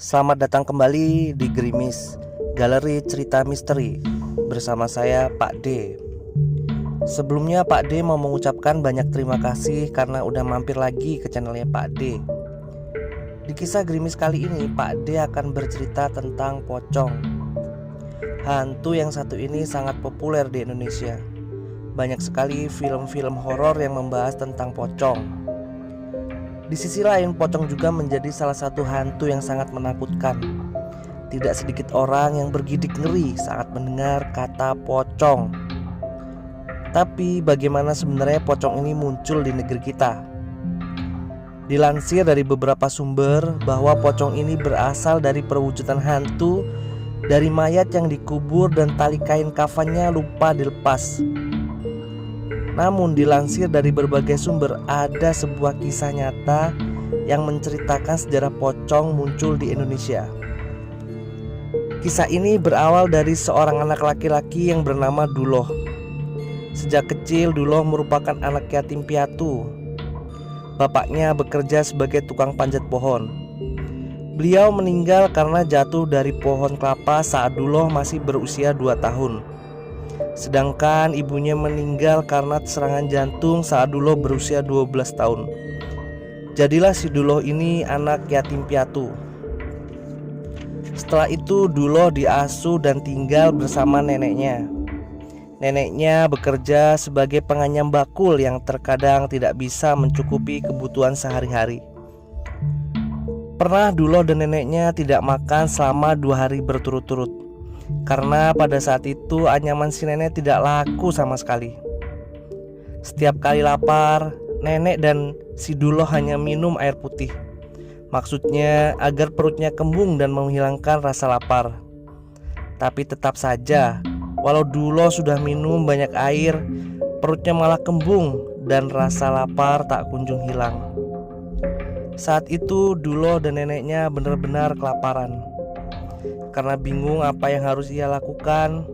Selamat datang kembali di Gerimis, Galeri Cerita Misteri. Bersama saya Pak D. Sebelumnya Pak D mau mengucapkan banyak terima kasih karena udah mampir lagi ke channelnya Pak D. Di kisah Gerimis kali ini Pak D akan bercerita tentang pocong. Hantu yang satu ini sangat populer di Indonesia. Banyak sekali film-film horor yang membahas tentang pocong. Di sisi lain, pocong juga menjadi salah satu hantu yang sangat menakutkan. Tidak sedikit orang yang bergidik ngeri saat mendengar kata pocong. Tapi bagaimana sebenarnya pocong ini muncul di negeri kita? Dilansir dari beberapa sumber bahwa pocong ini berasal dari perwujudan hantu dari mayat yang dikubur dan tali kain kafannya lupa dilepas. Namun dilansir dari berbagai sumber, ada sebuah kisah nyata yang menceritakan sejarah pocong muncul di Indonesia. Kisah ini berawal dari seorang anak laki-laki yang bernama Duloh. Sejak kecil Duloh merupakan anak yatim piatu. Bapaknya bekerja sebagai tukang panjat pohon. Beliau meninggal karena jatuh dari pohon kelapa saat Duloh masih berusia 2 tahun. Sedangkan ibunya meninggal karena serangan jantung saat Duloh berusia 12 tahun. Jadilah si Duloh ini anak yatim piatu. Setelah itu Duloh diasuh dan tinggal bersama neneknya. Neneknya bekerja sebagai penganyam bakul yang terkadang tidak bisa mencukupi kebutuhan sehari-hari. Pernah Duloh dan neneknya tidak makan selama 2 hari berturut-turut. Karena pada saat itu anyaman si nenek tidak laku sama sekali. Setiap kali lapar, nenek dan si Duloh hanya minum air putih. Maksudnya agar perutnya kembung dan menghilangkan rasa lapar. Tapi tetap saja, walau Duloh sudah minum banyak air, perutnya malah kembung dan rasa lapar tak kunjung hilang. Saat itu Duloh dan neneknya benar-benar kelaparan. Karena bingung apa yang harus ia lakukan,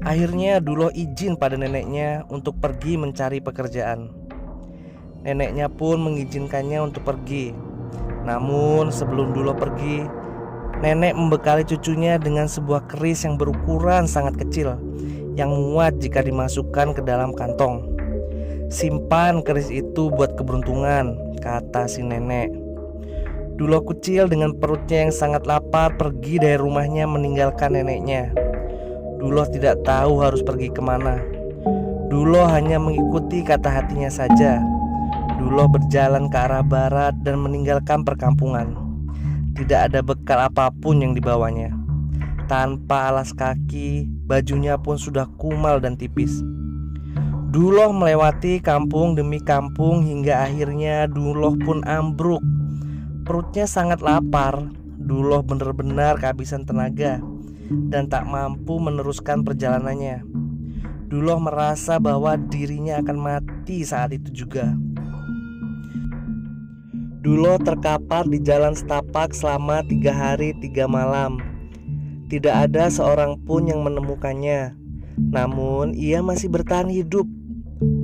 akhirnya Duloh izin pada neneknya untuk pergi mencari pekerjaan. Neneknya pun mengizinkannya untuk pergi. Namun sebelum Duloh pergi, nenek membekali cucunya dengan sebuah keris yang berukuran sangat kecil, yang muat jika dimasukkan ke dalam kantong. "Simpan keris itu buat keberuntungan," kata si nenek. Duloh kecil dengan perutnya yang sangat lapar pergi dari rumahnya meninggalkan neneknya. Duloh tidak tahu harus pergi kemana. Duloh hanya mengikuti kata hatinya saja. Duloh berjalan ke arah barat dan meninggalkan perkampungan. Tidak ada bekal apapun yang dibawanya. Tanpa alas kaki, bajunya pun sudah kumal dan tipis. Duloh melewati kampung demi kampung hingga akhirnya Duloh pun ambruk. Perutnya sangat lapar. Duloh benar-benar kehabisan tenaga dan tak mampu meneruskan perjalanannya. Duloh merasa bahwa dirinya akan mati saat itu juga. Duloh terkapar di jalan setapak selama 3 hari 3 malam. Tidak ada seorang pun yang menemukannya. Namun ia masih bertahan hidup.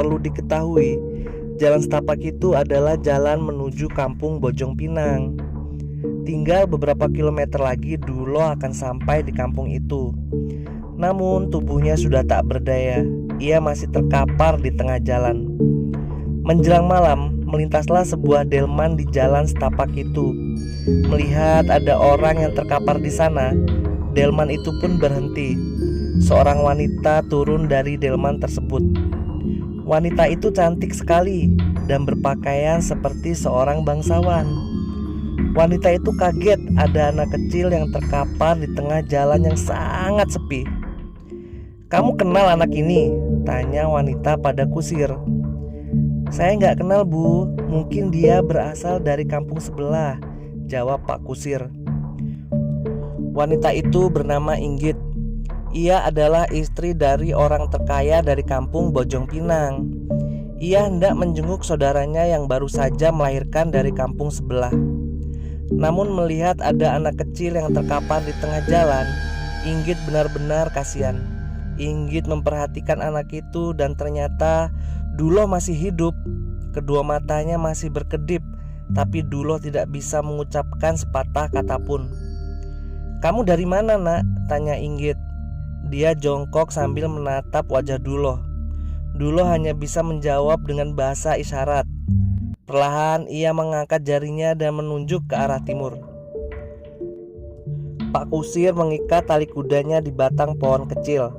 Perlu diketahui, jalan setapak itu adalah jalan menuju kampung Bojong Pinang. Tinggal beberapa kilometer lagi Duloh akan sampai di kampung itu. Namun tubuhnya sudah tak berdaya. Ia masih terkapar di tengah jalan. Menjelang malam, melintaslah sebuah delman di jalan setapak itu. Melihat ada orang yang terkapar di sana, delman itu pun berhenti. Seorang wanita turun dari delman tersebut. Wanita itu cantik sekali dan berpakaian seperti seorang bangsawan. Wanita itu kaget ada anak kecil yang terkapar di tengah jalan yang sangat sepi. "Kamu kenal anak ini?" tanya wanita pada kusir. "Saya nggak kenal, Bu. Mungkin dia berasal dari kampung sebelah," jawab Pak Kusir. Wanita itu bernama Inggit. Ia adalah istri dari orang terkaya dari kampung Bojong Pinang. Ia hendak menjenguk saudaranya yang baru saja melahirkan dari kampung sebelah. Namun melihat ada anak kecil yang terkapar di tengah jalan, Inggit benar-benar kasihan. Inggit memperhatikan anak itu dan ternyata Duloh masih hidup. Kedua matanya masih berkedip, tapi Duloh tidak bisa mengucapkan sepatah kata pun. "Kamu dari mana, Nak?" tanya Inggit. Dia jongkok sambil menatap wajah Duloh. Duloh hanya bisa menjawab dengan bahasa isyarat. Perlahan ia mengangkat jarinya dan menunjuk ke arah timur. Pak Kusir mengikat tali kudanya di batang pohon kecil.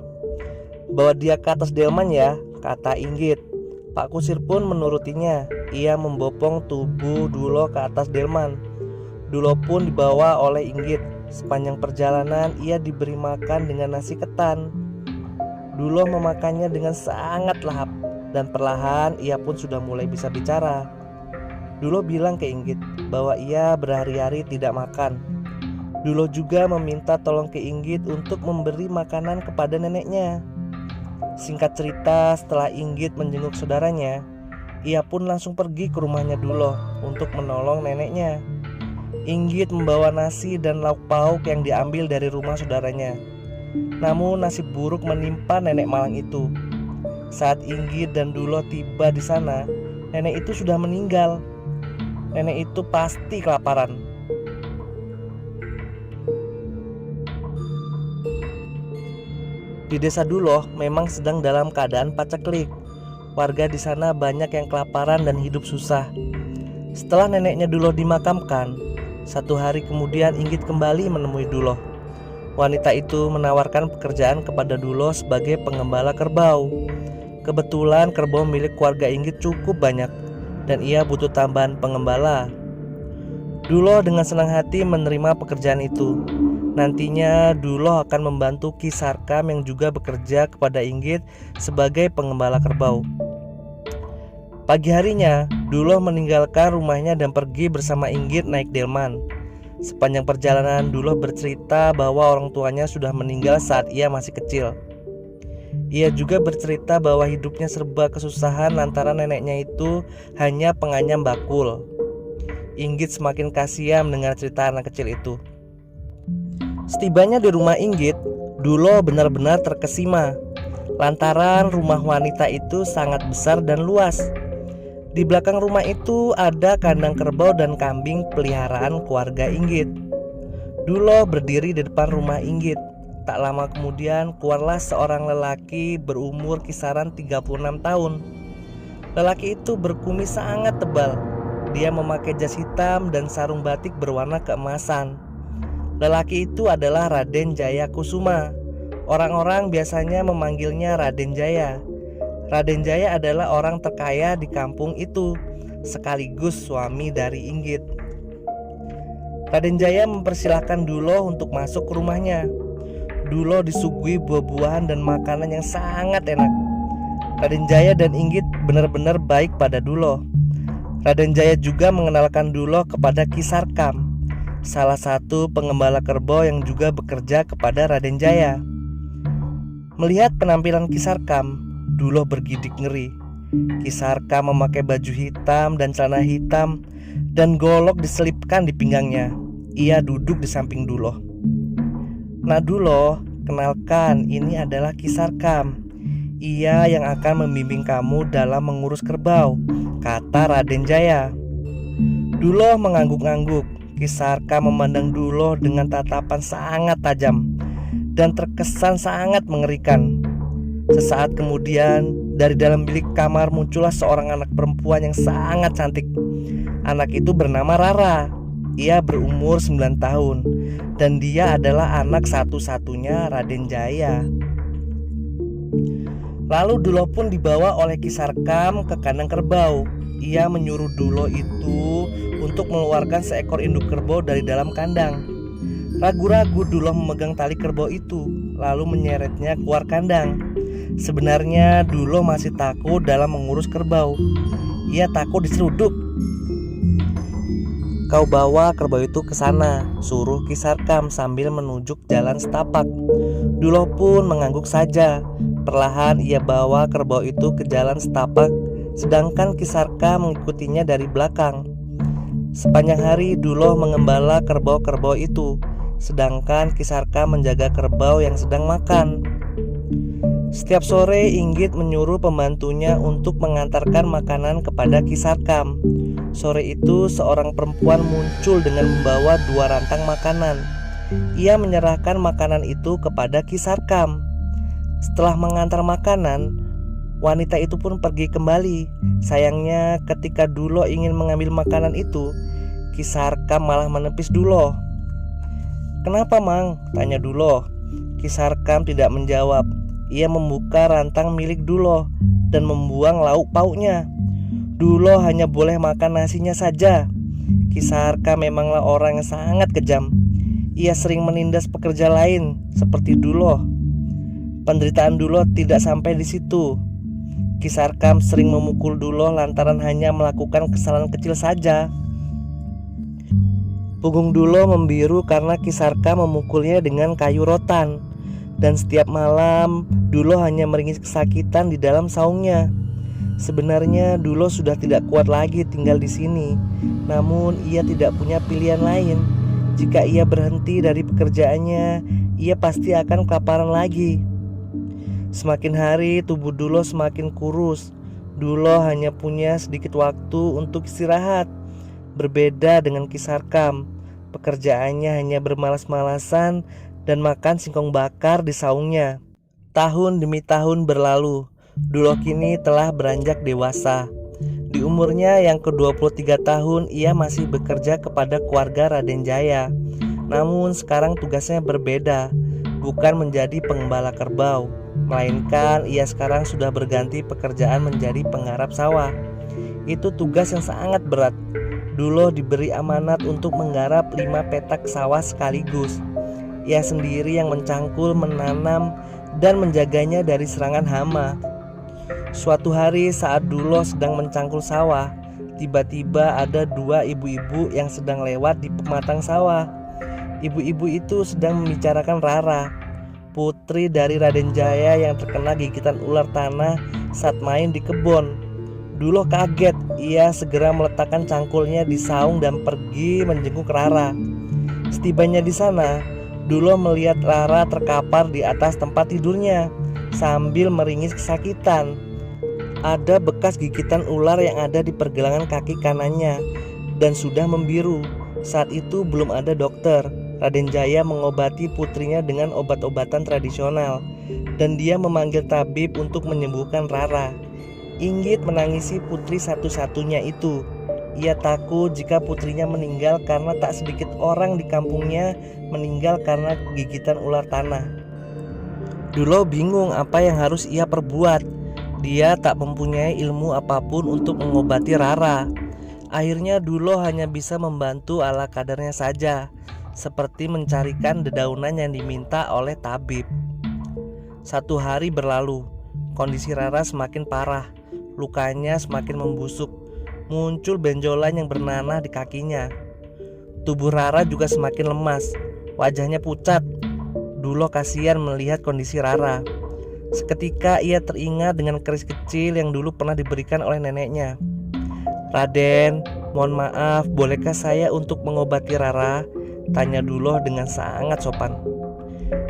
"Bawa dia ke atas delman ya," kata Inggit. Pak Kusir pun menurutinya. Ia membopong tubuh Duloh ke atas delman. Duloh pun dibawa oleh Inggit. Sepanjang perjalanan ia diberi makan dengan nasi ketan. Duloh memakannya dengan sangat lahap, dan perlahan ia pun sudah mulai bisa bicara. Duloh bilang ke Inggit bahwa ia berhari-hari tidak makan. Duloh juga meminta tolong ke Inggit untuk memberi makanan kepada neneknya. Singkat cerita, setelah Inggit menjenguk saudaranya, ia pun langsung pergi ke rumahnya Duloh untuk menolong neneknya. Inggit membawa nasi dan lauk pauk yang diambil dari rumah saudaranya. Namun nasib buruk menimpa nenek malang itu. Saat Inggit dan Duloh tiba di sana, nenek itu sudah meninggal. Nenek itu pasti kelaparan. Di desa Duloh memang sedang dalam keadaan paceklik. Warga di sana banyak yang kelaparan dan hidup susah. Setelah neneknya Duloh dimakamkan, satu hari kemudian Inggit kembali menemui Duloh. Wanita itu menawarkan pekerjaan kepada Duloh sebagai pengembala kerbau. Kebetulan kerbau milik keluarga Inggit cukup banyak dan ia butuh tambahan pengembala. Duloh dengan senang hati menerima pekerjaan itu. Nantinya Duloh akan membantu Ki Sarkam yang juga bekerja kepada Inggit sebagai pengembala kerbau. Pagi harinya, Duloh meninggalkan rumahnya dan pergi bersama Inggit naik delman. Sepanjang perjalanan, Duloh bercerita bahwa orang tuanya sudah meninggal saat ia masih kecil. Ia juga bercerita bahwa hidupnya serba kesusahan lantaran neneknya itu hanya penganyam bakul. Inggit semakin kasihan mendengar cerita anak kecil itu. Setibanya di rumah Inggit, Duloh benar-benar terkesima lantaran rumah wanita itu sangat besar dan luas. Di belakang rumah itu ada kandang kerbau dan kambing peliharaan keluarga Inggit. Duloh berdiri di depan rumah Inggit. Tak lama kemudian keluarlah seorang lelaki berumur kisaran 36 tahun. Lelaki itu berkumis sangat tebal. Dia memakai jas hitam dan sarung batik berwarna keemasan. Lelaki itu adalah Raden Jaya Kusuma. Orang-orang biasanya memanggilnya Raden Jaya. Raden Jaya adalah orang terkaya di kampung itu, sekaligus suami dari Inggit. Raden Jaya mempersilahkan Duloh untuk masuk ke rumahnya. Duloh disuguhi buah-buahan dan makanan yang sangat enak. Raden Jaya dan Inggit benar-benar baik pada Duloh. Raden Jaya juga mengenalkan Duloh kepada Ki Sarkam, salah satu pengembala kerbau yang juga bekerja kepada Raden Jaya. Melihat penampilan Ki Sarkam, Duloh bergidik ngeri. Ki Sarkam memakai baju hitam dan celana hitam dan golok diselipkan di pinggangnya. Ia duduk di samping Duloh. "Nah Duloh, kenalkan, ini adalah Ki Sarkam. Ia yang akan membimbing kamu dalam mengurus kerbau," kata Raden Jaya. Duloh mengangguk-angguk. Ki Sarkam memandang Duloh dengan tatapan sangat tajam dan terkesan sangat mengerikan. Sesaat kemudian, dari dalam bilik kamar muncullah seorang anak perempuan yang sangat cantik. Anak itu bernama Rara. Ia berumur 9 tahun dan dia adalah anak satu-satunya Raden Jaya. Lalu Duloh pun dibawa oleh Ki Sarkam ke kandang kerbau. Ia menyuruh Duloh itu untuk mengeluarkan seekor induk kerbau dari dalam kandang. Ragu-ragu Duloh memegang tali kerbau itu, lalu menyeretnya keluar kandang. Sebenarnya Duloh masih takut dalam mengurus kerbau. Ia takut diseruduk. "Kau bawa kerbau itu ke sana," suruh Ki Sarkam sambil menunjuk jalan setapak. Duloh pun mengangguk saja. Perlahan ia bawa kerbau itu ke jalan setapak, sedangkan Ki Sarkam mengikutinya dari belakang. Sepanjang hari Duloh mengembala kerbau-kerbau itu, sedangkan Ki Sarkam menjaga kerbau yang sedang makan. Setiap sore Inggit menyuruh pembantunya untuk mengantarkan makanan kepada Ki Sarkam. Sore itu seorang perempuan muncul dengan membawa 2 rantang makanan. Ia menyerahkan makanan itu kepada Ki Sarkam. Setelah mengantar makanan, wanita itu pun pergi kembali. Sayangnya ketika Dulo ingin mengambil makanan itu, Ki Sarkam malah menepis Dulo. "Kenapa, Mang?" tanya Dulo. Ki Sarkam tidak menjawab. Ia membuka rantang milik Dulo dan membuang lauk pauknya. Dulo hanya boleh makan nasinya saja. Ki Sarkam memanglah orang yang sangat kejam. Ia sering menindas pekerja lain seperti Dulo. Penderitaan Dulo tidak sampai di situ. Ki Sarkam sering memukul Dulo lantaran hanya melakukan kesalahan kecil saja. Punggung Dulo membiru karena Ki Sarkam memukulnya dengan kayu rotan. Dan setiap malam Dulo hanya meringis kesakitan di dalam saungnya. Sebenarnya Dulo sudah tidak kuat lagi tinggal di sini. Namun ia tidak punya pilihan lain. Jika ia berhenti dari pekerjaannya, ia pasti akan kelaparan lagi. Semakin hari tubuh Dulo semakin kurus. Dulo hanya punya sedikit waktu untuk istirahat. Berbeda dengan Ki Sarkam, pekerjaannya hanya bermalas-malasan dan makan singkong bakar di saungnya. Tahun demi tahun berlalu. Dulo kini telah beranjak dewasa. Di umurnya yang ke-23 tahun, ia masih bekerja kepada keluarga Raden Jaya. Namun sekarang tugasnya berbeda, bukan menjadi pengembala kerbau, melainkan ia sekarang sudah berganti pekerjaan menjadi penggarap sawah. Itu tugas yang sangat berat. Dulo diberi amanat untuk menggarap 5 petak sawah sekaligus. Ia sendiri yang mencangkul, menanam, dan menjaganya dari serangan hama. Suatu hari saat Dulo sedang mencangkul sawah, tiba-tiba ada 2 ibu-ibu yang sedang lewat di pematang sawah. Ibu-ibu itu sedang membicarakan Rara, putri dari Raden Jaya yang terkena gigitan ular tanah saat main di kebun. Dulo kaget. Ia segera meletakkan cangkulnya di saung dan pergi menjenguk Rara. Setibanya di sana, Dulo melihat Rara terkapar di atas tempat tidurnya sambil meringis kesakitan. Ada bekas gigitan ular yang ada di pergelangan kaki kanannya dan sudah membiru. Saat itu belum ada dokter. Raden Jaya mengobati putrinya dengan obat-obatan tradisional, dan dia memanggil tabib untuk menyembuhkan Rara. Inggit menangisi putri satu-satunya itu. Ia takut jika putrinya meninggal karena tak sedikit orang di kampungnya meninggal karena gigitan ular tanah. Dulo bingung apa yang harus ia perbuat. Dia tak mempunyai ilmu apapun untuk mengobati Rara. Akhirnya Dulo hanya bisa membantu ala kadarnya saja, seperti mencarikan dedaunan yang diminta oleh tabib. Satu hari berlalu. Kondisi Rara semakin parah. Lukanya semakin membusuk. Muncul benjolan yang bernanah di kakinya. Tubuh Rara juga semakin lemas. Wajahnya pucat. Dulo kasihan melihat kondisi Rara. Seketika ia teringat dengan keris kecil yang dulu pernah diberikan oleh neneknya. "Raden, mohon maaf, bolehkah saya untuk mengobati Rara?" tanya Dulo dengan sangat sopan.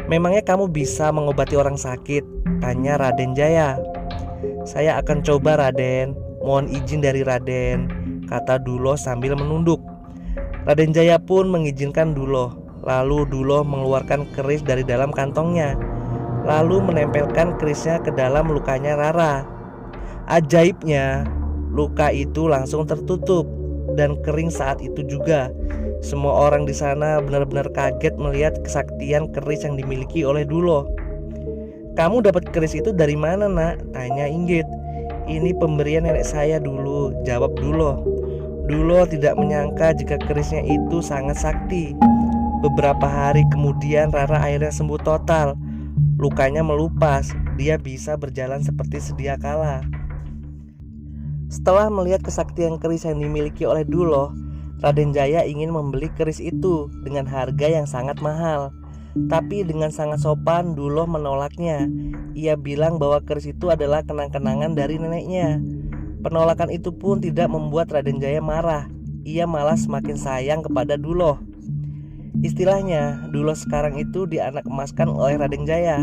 "Memangnya kamu bisa mengobati orang sakit?" tanya Raden Jaya. "Saya akan coba, Raden. Mohon izin dari Raden," kata Dulo sambil menunduk. Raden Jaya pun mengizinkan Dulo. Lalu Dulo mengeluarkan keris dari dalam kantongnya, lalu menempelkan kerisnya ke dalam lukanya Rara. Ajaibnya, luka itu langsung tertutup dan kering saat itu juga. Semua orang di sana benar-benar kaget melihat kesaktian keris yang dimiliki oleh Dulo. "Kamu dapat keris itu dari mana, Nak?" tanya Inggit. "Ini pemberian nenek saya dulu," jawab Dulo. Dulo tidak menyangka jika kerisnya itu sangat sakti. Beberapa hari kemudian Rara akhirnya sembuh total. Lukanya melupas, dia bisa berjalan seperti sedia kala. Setelah melihat kesaktian keris yang dimiliki oleh Dulo, Raden Jaya ingin membeli keris itu dengan harga yang sangat mahal. Tapi dengan sangat sopan Dulo menolaknya. Ia bilang bahwa keris itu adalah kenang-kenangan dari neneknya. Penolakan itu pun tidak membuat Raden Jaya marah. Ia malah semakin sayang kepada Dulo. Istilahnya, Dulo sekarang itu dianak emaskan oleh Raden Jaya.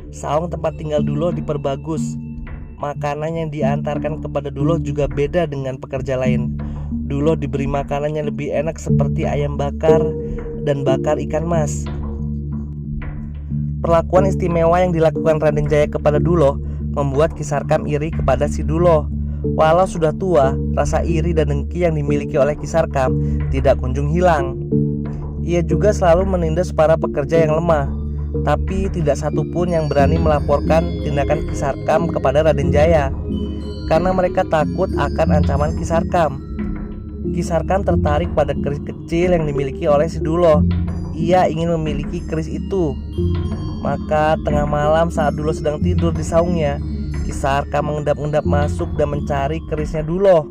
Saung tempat tinggal Dulo diperbagus. Makanan yang diantarkan kepada Dulo juga beda dengan pekerja lain. Dulo diberi makanan yang lebih enak seperti ayam bakar dan bakar ikan mas. Perlakuan istimewa yang dilakukan Raden Jaya kepada Duloh membuat Ki Sarkam iri kepada si Duloh. Walau sudah tua, rasa iri dan dengki yang dimiliki oleh Ki Sarkam tidak kunjung hilang. Ia juga selalu menindas para pekerja yang lemah, tapi tidak satupun yang berani melaporkan tindakan Ki Sarkam kepada Raden Jaya, karena mereka takut akan ancaman Ki Sarkam. Ki Sarkam tertarik pada keris kecil yang dimiliki oleh si Duloh. Ia ingin memiliki keris itu. Maka tengah malam saat Duloh sedang tidur di saungnya, Ki Sarkam mengendap-endap masuk dan mencari kerisnya Duloh.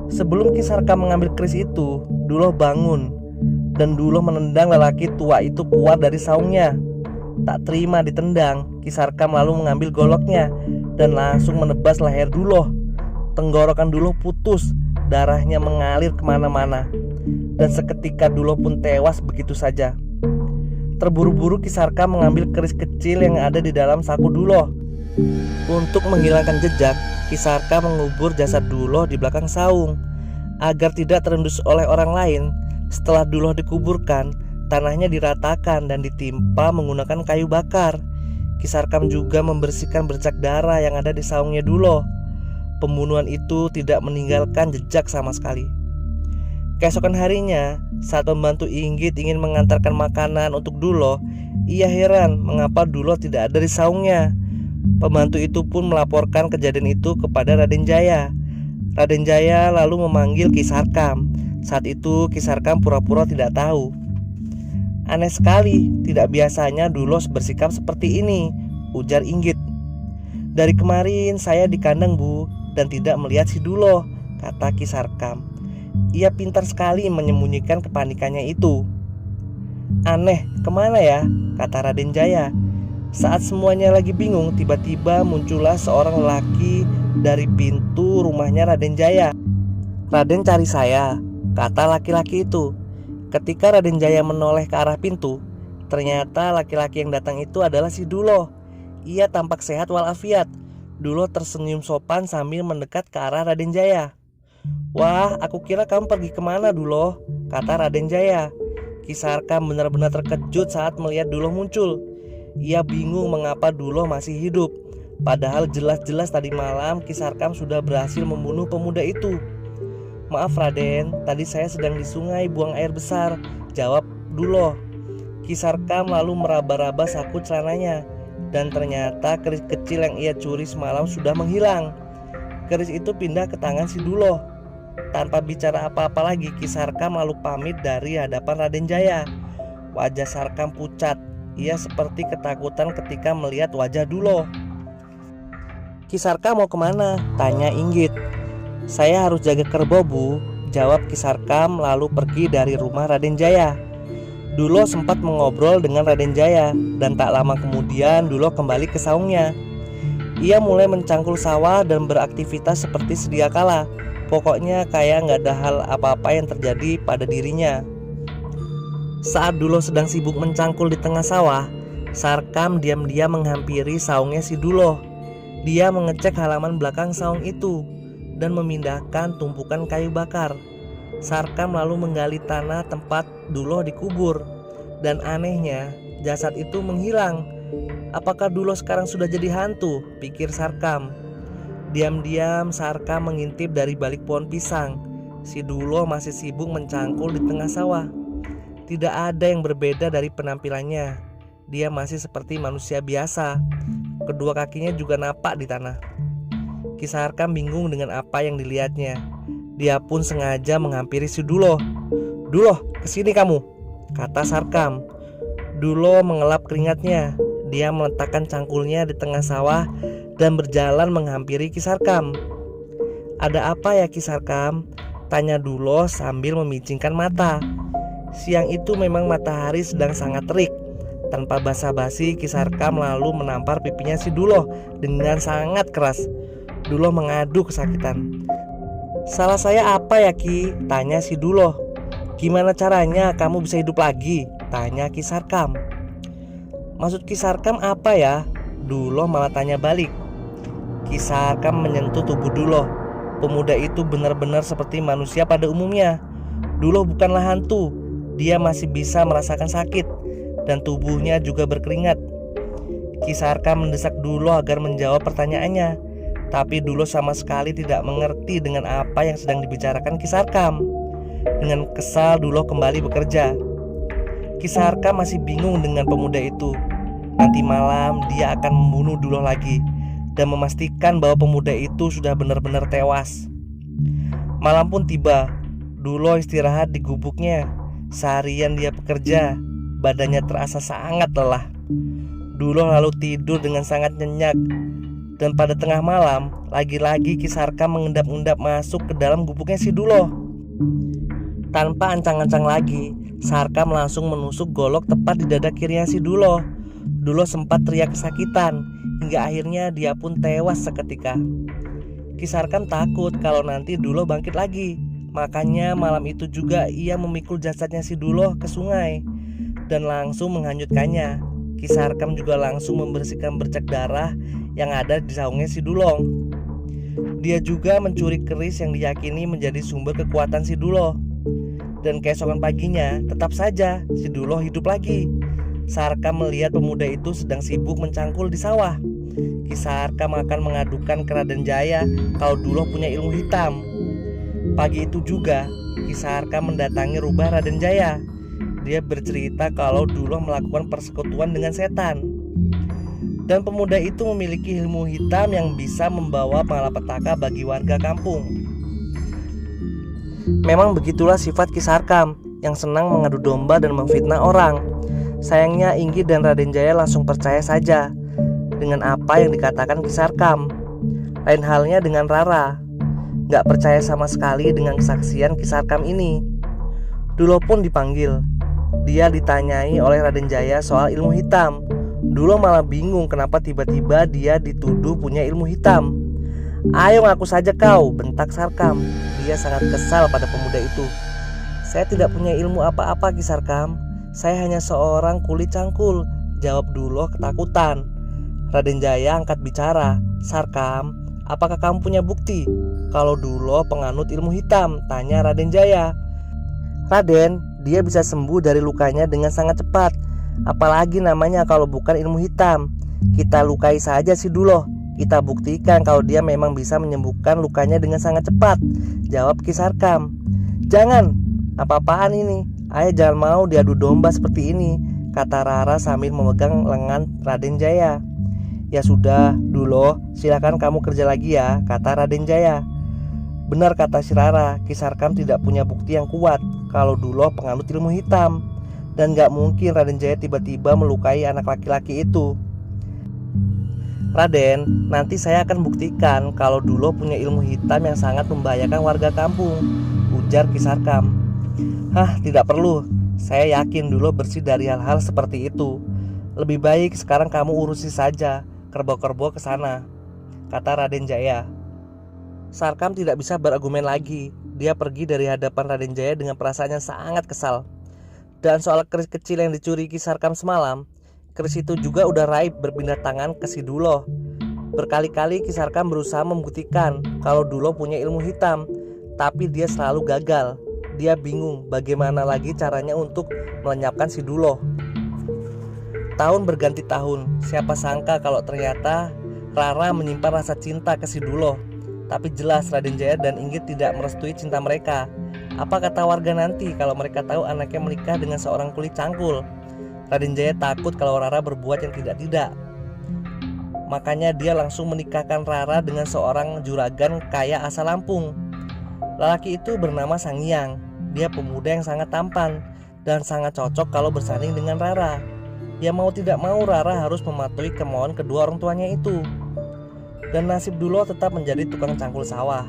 Sebelum Ki Sarkam mengambil keris itu, Duloh bangun dan Duloh menendang lelaki tua itu keluar dari saungnya. Tak terima ditendang, Ki Sarkam lalu mengambil goloknya dan langsung menebas leher Duloh. Tenggorokan Duloh putus, darahnya mengalir kemana-mana, dan seketika Duloh pun tewas begitu saja. Terburu-buru Ki Sarkam mengambil keris kecil yang ada di dalam saku Duloh. Untuk menghilangkan jejak, Ki Sarkam mengubur jasad Duloh di belakang saung. Agar tidak terendus oleh orang lain, setelah Duloh dikuburkan, tanahnya diratakan dan ditimpa menggunakan kayu bakar. Ki Sarkam juga membersihkan bercak darah yang ada di saungnya Duloh. Pembunuhan itu tidak meninggalkan jejak sama sekali. Keesokan harinya, saat pembantu Inggit ingin mengantarkan makanan untuk Duloh, ia heran mengapa Duloh tidak ada di saungnya. Pembantu itu pun melaporkan kejadian itu kepada Raden Jaya. Raden Jaya lalu memanggil Ki Sarkam. Saat itu Ki Sarkam pura-pura tidak tahu. "Aneh sekali, tidak biasanya Duloh bersikap seperti ini," ujar Inggit. "Dari kemarin saya di kandang, Bu, dan tidak melihat si Duloh," kata Ki Sarkam. Ia pintar sekali menyembunyikan kepanikannya itu. "Aneh, kemana ya?" kata Raden Jaya. Saat semuanya lagi bingung, tiba-tiba muncullah seorang lelaki dari pintu rumahnya Raden Jaya. "Raden cari saya," kata laki-laki itu. Ketika Raden Jaya menoleh ke arah pintu, ternyata laki-laki yang datang itu adalah si Duloh. Ia tampak sehat walafiat. Duloh tersenyum sopan sambil mendekat ke arah Raden Jaya. "Wah, aku kira kamu pergi kemana, Duloh?" kata Raden Jaya. Ki Sarkam benar-benar terkejut saat melihat Duloh muncul. Ia bingung mengapa Duloh masih hidup, padahal jelas-jelas tadi malam Ki Sarkam sudah berhasil membunuh pemuda itu. "Maaf Raden, tadi saya sedang di sungai buang air besar," jawab Duloh. Ki Sarkam lalu meraba-raba saku celananya, dan ternyata keris kecil yang ia curi semalam sudah menghilang. Keris itu pindah ke tangan si Duloh. Tanpa bicara apa-apa lagi, Ki Sarkam lalu pamit dari hadapan Raden Jaya. Wajah Sarkam pucat. Ia seperti ketakutan ketika melihat wajah Duloh. "Ki Sarkam mau kemana?" tanya Inggit. "Saya harus jaga kerbau, Bu," jawab Ki Sarkam lalu pergi dari rumah Raden Jaya. Duloh sempat mengobrol dengan Raden Jaya, dan tak lama kemudian Duloh kembali ke saungnya. Ia mulai mencangkul sawah dan beraktivitas seperti sedia kala. Pokoknya kayak nggak ada hal apa-apa yang terjadi pada dirinya. Saat Duloh sedang sibuk mencangkul di tengah sawah, Sarkam diam-diam menghampiri saungnya si Duloh. Dia mengecek halaman belakang saung itu dan memindahkan tumpukan kayu bakar. Sarkam lalu menggali tanah tempat Duloh dikubur, dan anehnya jasad itu menghilang. Apakah Duloh sekarang sudah jadi hantu? Pikir Sarkam. Diam-diam Sarkam mengintip dari balik pohon pisang. Si Duloh masih sibuk mencangkul di tengah sawah. Tidak ada yang berbeda dari penampilannya. Dia masih seperti manusia biasa. Kedua kakinya juga napak di tanah. Ki Sarkam bingung dengan apa yang dilihatnya. Dia pun sengaja menghampiri si Duloh. "Duloh, kesini kamu," kata Sarkam. Duloh mengelap keringatnya. Dia meletakkan cangkulnya di tengah sawah dan berjalan menghampiri Ki Sarkam. "Ada apa ya Ki Sarkam?" tanya Duloh sambil memicingkan mata. Siang itu memang matahari sedang sangat terik. Tanpa basa-basi, Ki Sarkam lalu menampar pipinya si Duloh dengan sangat keras. Duloh mengadu kesakitan. "Salah saya apa ya Ki?" tanya si Duloh. "Gimana caranya kamu bisa hidup lagi?" tanya Ki Sarkam. "Maksud Ki Sarkam apa ya?" Duloh malah tanya balik. Ki Sarkam menyentuh tubuh Duloh. Pemuda itu benar-benar seperti manusia pada umumnya. Duloh bukanlah hantu. Dia masih bisa merasakan sakit dan tubuhnya juga berkeringat. Ki Sarkam mendesak Duloh agar menjawab pertanyaannya, tapi Duloh sama sekali tidak mengerti dengan apa yang sedang dibicarakan Ki Sarkam. Dengan kesal Duloh kembali bekerja. Ki Sarkam masih bingung dengan pemuda itu. Nanti malam dia akan membunuh Duloh lagi dan memastikan bahwa pemuda itu sudah benar-benar tewas. Malam pun tiba. Duloh istirahat di gubuknya. Seharian dia bekerja, badannya terasa sangat lelah. Duloh lalu tidur dengan sangat nyenyak. Dan pada tengah malam, lagi-lagi Ki Sarkam mengendap-endap masuk ke dalam gubuknya si Duloh. Tanpa ancang-ancang lagi, Sarkam langsung menusuk golok tepat di dada kirinya si Duloh. Duloh sempat teriak kesakitan, hingga akhirnya dia pun tewas seketika. Ki Sarkam takut kalau nanti Duloh bangkit lagi. Makanya malam itu juga ia memikul jasadnya si Duloh ke sungai dan langsung menghanyutkannya. Ki Sarkam juga langsung membersihkan bercak darah yang ada di saungnya si Duloh. Dia juga mencuri keris yang diyakini menjadi sumber kekuatan si Duloh. Dan keesokan paginya tetap saja si Duloh hidup lagi. Sarkam melihat pemuda itu sedang sibuk mencangkul di sawah. Ki Sarkam akan mengadukan ke Raden Jaya kalau Duloh punya ilmu hitam. Pagi itu juga Ki Sarkam mendatangi rubah Raden Jaya. Dia bercerita kalau Duloh melakukan persekutuan dengan setan. Dan pemuda itu memiliki ilmu hitam yang bisa membawa malapetaka bagi warga kampung. Memang begitulah sifat Ki Sarkam yang senang mengadu domba dan memfitnah orang. Sayangnya Inggit dan Raden Jaya langsung percaya saja dengan apa yang dikatakan Ki Sarkam. Lain halnya dengan Rara, gak percaya sama sekali dengan kesaksian Ki Sarkam ini. Duloh pun dipanggil. Dia ditanyai oleh Raden Jaya soal ilmu hitam. Duloh malah bingung kenapa tiba-tiba dia dituduh punya ilmu hitam. "Ayo ngaku saja kau," bentak Sarkam. Dia sangat kesal pada pemuda itu. "Saya tidak punya ilmu apa-apa Ki Sarkam. Saya hanya seorang kuli cangkul," jawab Duloh ketakutan. Raden Jaya angkat bicara. "Sarkam, apakah kamu punya bukti kalau Duloh penganut ilmu hitam?" tanya Raden Jaya. "Raden, dia bisa sembuh dari lukanya dengan sangat cepat. Apalagi namanya kalau bukan ilmu hitam. Kita lukai saja si Duloh. Kita buktikan kalau dia memang bisa menyembuhkan lukanya dengan sangat cepat," jawab Ki Sarkam. "Jangan, apa-apaan ini? Ayah jangan mau diadu domba seperti ini," kata Rara sambil memegang lengan Raden Jaya. "Ya sudah, Duloh, silakan kamu kerja lagi ya," kata Raden Jaya. Benar kata si Rara, Ki Sarkam tidak punya bukti yang kuat kalau Duloh penganut ilmu hitam. Dan gak mungkin Raden Jaya tiba-tiba melukai anak laki-laki itu. "Raden, nanti saya akan buktikan kalau Duloh punya ilmu hitam yang sangat membahayakan warga kampung," ujar Ki Sarkam. "Hah, tidak perlu. Saya yakin Duloh bersih dari hal-hal seperti itu. Lebih baik sekarang kamu urusi saja kerbau-kerbau ke sana," kata Raden Jaya. Sarkam tidak bisa berargumen lagi. Dia pergi dari hadapan Raden Jaya dengan perasaan yang sangat kesal. Dan soal keris kecil yang dicuri Ki Sarkam semalam, keris itu juga udah raib berpindah tangan ke si Duloh. Berkali-kali Ki Sarkam berusaha membuktikan kalau Duloh punya ilmu hitam, tapi dia selalu gagal. Dia bingung bagaimana lagi caranya untuk melenyapkan si Duloh. Tahun berganti tahun, siapa sangka kalau ternyata Rara menyimpan rasa cinta ke si Duloh. Tapi jelas Raden Jaya dan Inggit tidak merestui cinta mereka. Apa kata warga nanti kalau mereka tahu anaknya menikah dengan seorang kuli cangkul? Raden Jaya takut kalau Rara berbuat yang tidak-tidak. Makanya dia langsung menikahkan Rara dengan seorang juragan kaya asal Lampung. Lelaki itu bernama Sangiang. Dia pemuda yang sangat tampan dan sangat cocok kalau bersanding dengan Rara. Ya mau tidak mau Rara harus mematuhi kemauan kedua orang tuanya itu. Dan nasib Duloh tetap menjadi tukang cangkul sawah.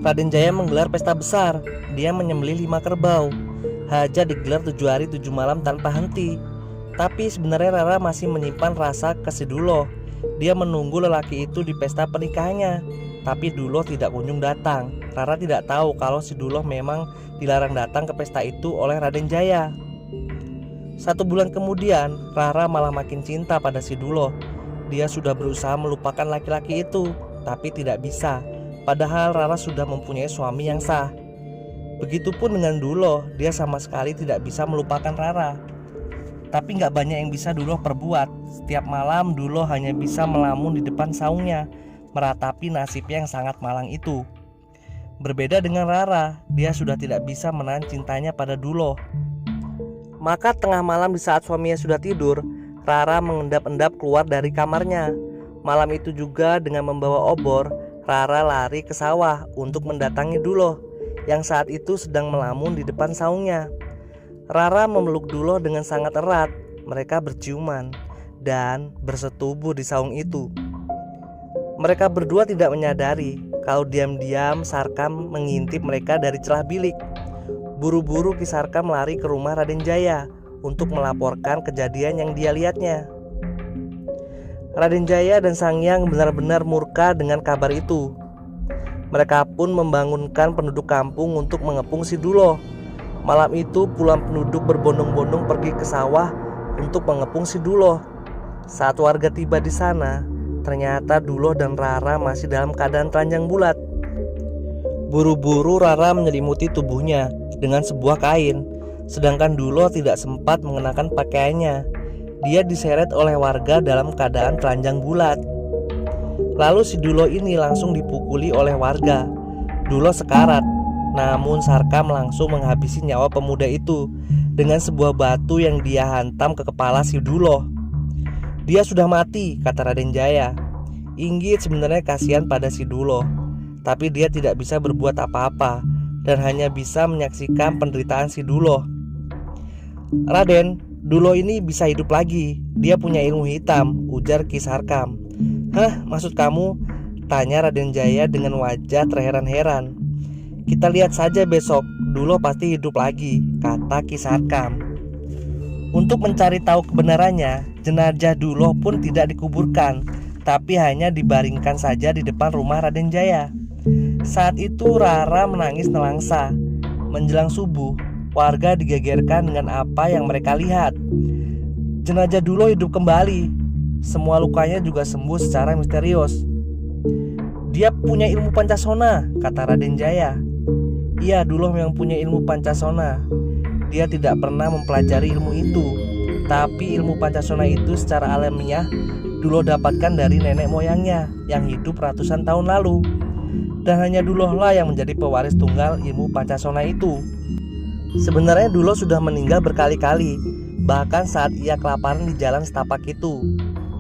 Raden Jaya menggelar pesta besar. Dia menyembelih 5 kerbau. Hajat digelar 7 hari 7 malam tanpa henti. Tapi sebenarnya Rara masih menyimpan rasa ke si Duloh. Dia menunggu lelaki itu di pesta pernikahannya. Tapi Duloh tidak kunjung datang. Rara tidak tahu kalau si Duloh memang dilarang datang ke pesta itu oleh Raden Jaya. 1 bulan kemudian, Rara malah makin cinta pada si Duloh. Dia sudah berusaha melupakan laki-laki itu, tapi tidak bisa. Padahal Rara sudah mempunyai suami yang sah. Begitupun dengan Duloh, dia sama sekali tidak bisa melupakan Rara. Tapi gak banyak yang bisa Duloh perbuat. Setiap malam Duloh hanya bisa melamun di depan saungnya, meratapi nasibnya yang sangat malang itu. Berbeda dengan Rara, dia sudah tidak bisa menahan cintanya pada Duloh. Maka tengah malam di saat suaminya sudah tidur, Rara mengendap-endap keluar dari kamarnya. Malam itu juga dengan membawa obor, Rara lari ke sawah untuk mendatangi Duloh yang saat itu sedang melamun di depan saungnya. Rara memeluk Duloh dengan sangat erat. Mereka berciuman dan bersetubuh di saung itu. Mereka berdua tidak menyadari kalau diam-diam Sarkam mengintip mereka dari celah bilik. Buru-buru Ki Sarkam lari ke rumah Raden Jaya untuk melaporkan kejadian yang dia lihatnya. Raden Jaya dan Sangyang benar-benar murka dengan kabar itu. Mereka pun membangunkan penduduk kampung untuk mengepung si Duloh. Malam itu puluhan penduduk berbondong-bondong pergi ke sawah untuk mengepung si Duloh. Saat warga tiba di sana, ternyata Duloh dan Rara masih dalam keadaan telanjang bulat. Buru-buru Rara menyelimuti tubuhnya dengan sebuah kain, sedangkan Duloh tidak sempat mengenakan pakaiannya. Dia diseret oleh warga dalam keadaan telanjang bulat. Lalu si Duloh ini langsung dipukuli oleh warga. Duloh sekarat, namun Sarkam langsung menghabisi nyawa pemuda itu dengan sebuah batu yang dia hantam ke kepala si Duloh. Dia sudah mati, kata Raden Jaya. Inggit sebenarnya kasihan pada si Duloh, tapi dia tidak bisa berbuat apa-apa dan hanya bisa menyaksikan penderitaan si Duloh. Raden, Duloh ini bisa hidup lagi. Dia punya ilmu hitam, ujar Ki Sarkam. Hah, maksud kamu? Tanya Raden Jaya dengan wajah terheran-heran. Kita lihat saja besok, Duloh pasti hidup lagi, kata Ki Sarkam. Untuk mencari tahu kebenarannya, jenazah Duloh pun tidak dikuburkan, tapi hanya dibaringkan saja di depan rumah Raden Jaya. Saat itu Rara menangis nelangsa. Menjelang subuh, warga digegerkan dengan apa yang mereka lihat. Jenazah Duloh hidup kembali. Semua lukanya juga sembuh secara misterius. Dia punya ilmu Pancasona, kata Raden Jaya. Iya, Duloh memang punya ilmu Pancasona. Dia tidak pernah mempelajari ilmu itu, tapi ilmu Pancasona itu secara alamiah Duloh dapatkan dari nenek moyangnya yang hidup ratusan tahun lalu. Dan hanya Duloh lah yang menjadi pewaris tunggal ilmu Pancasona itu. Sebenarnya Duloh sudah meninggal berkali-kali, bahkan saat ia kelaparan di jalan setapak itu.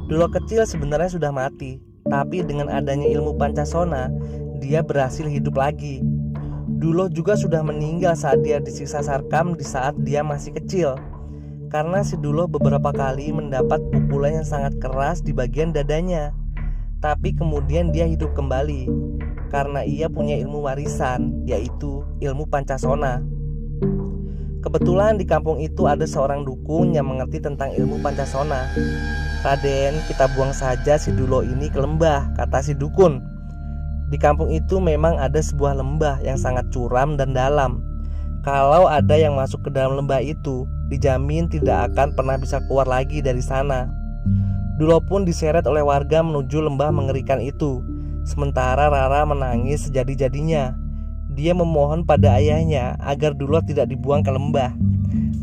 Duloh kecil sebenarnya sudah mati, tapi dengan adanya ilmu Pancasona, dia berhasil hidup lagi. Duloh juga sudah meninggal saat dia disiksa Sarkam di saat dia masih kecil. Karena si Duloh beberapa kali mendapat pukulan yang sangat keras di bagian dadanya. Tapi kemudian dia hidup kembali karena ia punya ilmu warisan, yaitu ilmu Pancasona. Kebetulan di kampung itu ada seorang dukun yang mengerti tentang ilmu Pancasona. Raden, kita buang saja si Duloh ini ke lembah, kata si dukun. Di kampung itu memang ada sebuah lembah yang sangat curam dan dalam. Kalau ada yang masuk ke dalam lembah itu, dijamin tidak akan pernah bisa keluar lagi dari sana. Duloh pun diseret oleh warga menuju lembah mengerikan itu. Sementara Rara menangis sejadi-jadinya. Dia memohon pada ayahnya agar Duloh tidak dibuang ke lembah.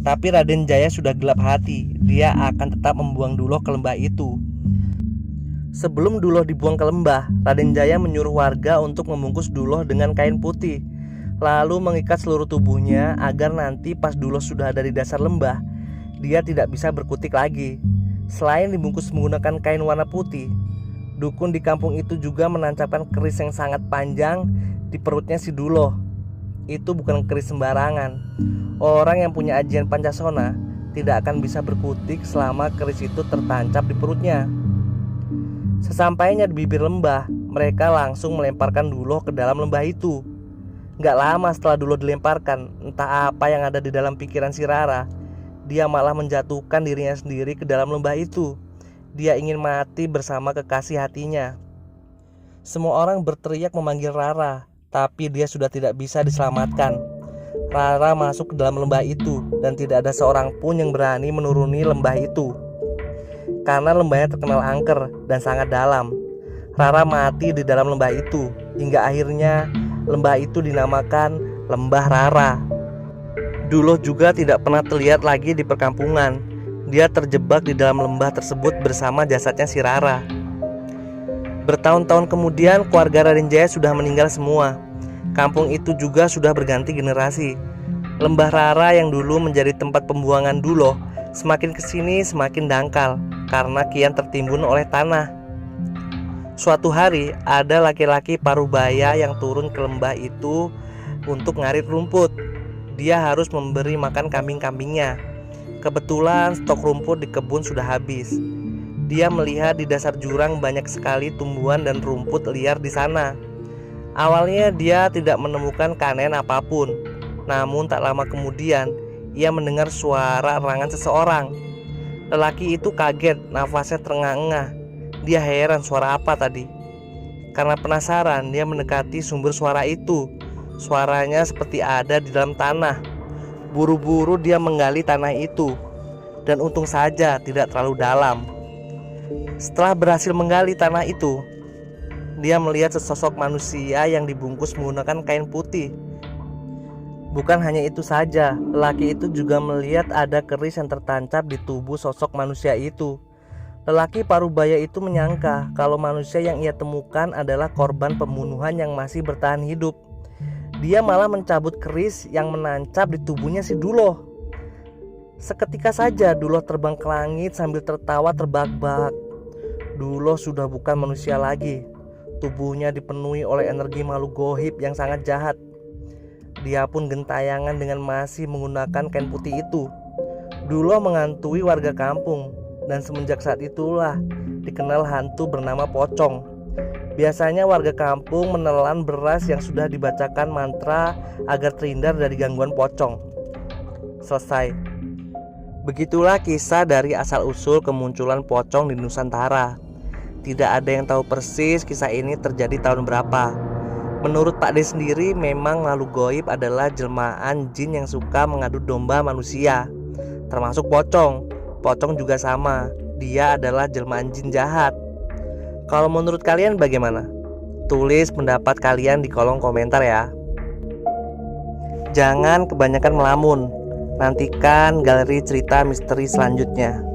Tapi Raden Jaya sudah gelap hati. Dia akan tetap membuang Duloh ke lembah itu. Sebelum Duloh dibuang ke lembah, Raden Jaya menyuruh warga untuk membungkus Duloh dengan kain putih, lalu mengikat seluruh tubuhnya agar nanti pas Duloh sudah ada di dasar lembah, dia tidak bisa berkutik lagi. Selain dibungkus menggunakan kain warna putih, dukun di kampung itu juga menancapkan keris yang sangat panjang di perutnya si Duloh. Itu bukan keris sembarangan. Orang yang punya ajian Pancasona tidak akan bisa berkutik selama keris itu tertancap di perutnya. Sesampainya di bibir lembah, mereka langsung melemparkan Duloh ke dalam lembah itu. Gak lama setelah Duloh dilemparkan, entah apa yang ada di dalam pikiran si Rara, dia malah menjatuhkan dirinya sendiri ke dalam lembah itu. Dia ingin mati bersama kekasih hatinya. Semua orang berteriak memanggil Rara, tapi dia sudah tidak bisa diselamatkan. Rara masuk ke dalam lembah itu dan tidak ada seorang pun yang berani menuruni lembah itu. Karena lembahnya terkenal angker dan sangat dalam, Rara mati di dalam lembah itu. Hingga akhirnya lembah itu dinamakan Lembah Rara. Duloh juga tidak pernah terlihat lagi di perkampungan. Dia terjebak di dalam lembah tersebut bersama jasadnya si Rara. Bertahun-tahun kemudian keluarga Raden Jaya sudah meninggal semua. Kampung itu juga sudah berganti generasi. Lembah Rara yang dulu menjadi tempat pembuangan Duloh semakin kesini semakin dangkal karena kian tertimbun oleh tanah. Suatu hari ada laki-laki parubaya yang turun ke lembah itu untuk ngarit rumput. Dia harus memberi makan kambing-kambingnya. Kebetulan stok rumput di kebun sudah habis. Dia melihat di dasar jurang banyak sekali tumbuhan dan rumput liar di sana. Awalnya dia tidak menemukan keanehan apapun. Namun tak lama kemudian ia mendengar suara erangan seseorang. Lelaki itu kaget, nafasnya terengah-engah. Dia heran suara apa tadi. Karena penasaran, dia mendekati sumber suara itu. Suaranya seperti ada di dalam tanah. Buru-buru dia menggali tanah itu. Dan untung saja tidak terlalu dalam. Setelah berhasil menggali tanah itu, dia melihat sesosok manusia yang dibungkus menggunakan kain putih. Bukan hanya itu saja, lelaki itu juga melihat ada keris yang tertancap di tubuh sosok manusia itu. Lelaki parubaya itu menyangka kalau manusia yang ia temukan adalah korban pembunuhan yang masih bertahan hidup. Dia malah mencabut keris yang menancap di tubuhnya si Duloh. Seketika saja Duloh terbang ke langit sambil tertawa terbahak-bahak. Duloh sudah bukan manusia lagi. Tubuhnya dipenuhi oleh energi makhluk goib yang sangat jahat. Dia pun gentayangan dengan masih menggunakan kain putih itu. Duloh menghantui warga kampung. Dan semenjak saat itulah dikenal hantu bernama Pocong. Biasanya warga kampung menelan beras yang sudah dibacakan mantra agar terhindar dari gangguan pocong. Selesai. Begitulah kisah dari asal-usul kemunculan pocong di Nusantara. Tidak ada yang tahu persis kisah ini terjadi tahun berapa. Menurut Pak D sendiri, memang makhluk goib adalah jelmaan jin yang suka mengadu domba manusia, termasuk pocong. Pocong juga sama, dia adalah jelmaan jin jahat. Kalau menurut kalian bagaimana? Tulis pendapat kalian di kolom komentar ya. Jangan kebanyakan melamun. Nantikan galeri cerita misteri selanjutnya.